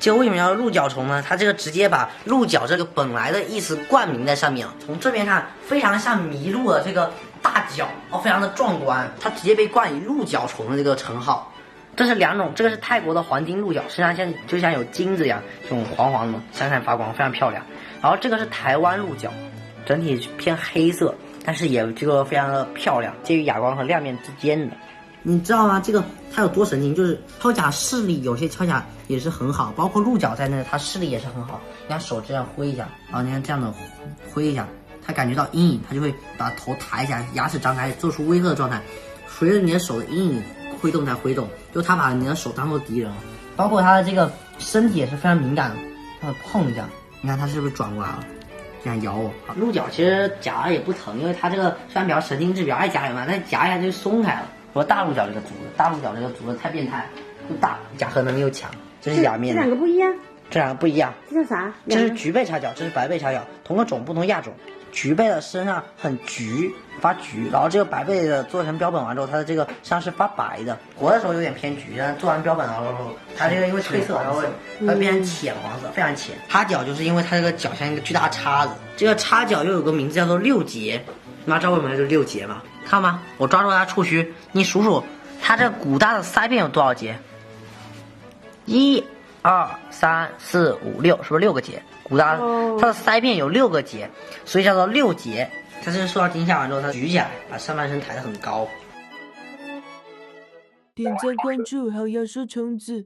这个为什么叫鹿角虫呢？它这个直接把鹿角这个本来的意思冠名在上面了。从这边看，非常像麋鹿的这个大角哦，非常的壮观，它直接被冠以鹿角虫的这个称号。这是两种，这个是泰国的黄金鹿角，身上就像有金子一样，这种黄黄的，闪闪发光，非常漂亮。然后这个是台湾鹿角，整体偏黑色，但是也这个非常的漂亮，介于哑光和亮面之间的。你知道吗？这个它有多神经？就是超甲视力，有些超甲也是很好，包括鹿角在内，它视力也是很好。你看手这样挥一下，然后你看这样的挥一下，它感觉到阴影，它就会把头抬起来，牙齿张开，做出威吓的状态。随着你的手的阴影挥动才挥动，就它把你的手当做敌人了。包括它的这个身体也是非常敏感的，它会碰一下，你看它是不是转过来了？这样咬我。鹿角其实夹也不疼，因为它这个虽然比较神经质，比较爱夹人嘛，但夹一下就松开了。说大鹿角这个族的，大鹿角这个族的太变态了，又大，甲壳能力又强，这是亚面。这两个不一样，这两个不一样。这叫啥？这是橘背叉角，这是白背叉角，同个种不同亚种。橘背的身上很橘，发橘，然后这个白背的做成标本完之后，它的这个身上是发白的，活的时候有点偏橘，但是做完标本然后它这个因为褪色，然后会变成浅黄色，非常浅。叉角就是因为它这个角像一个巨大的叉子，这个叉角又有个名字叫做六节，你们知道为什么就是六节吗？看吗？我抓住它触须，你数数它这个骨大的腮边有多少节？1、2、3、4、5、6，是不是6个节？骨大它的腮边有6个节，所以叫做六节。它这受到惊吓完之后，它举起来，把上半身抬得很高。点赞关注，好要说虫子。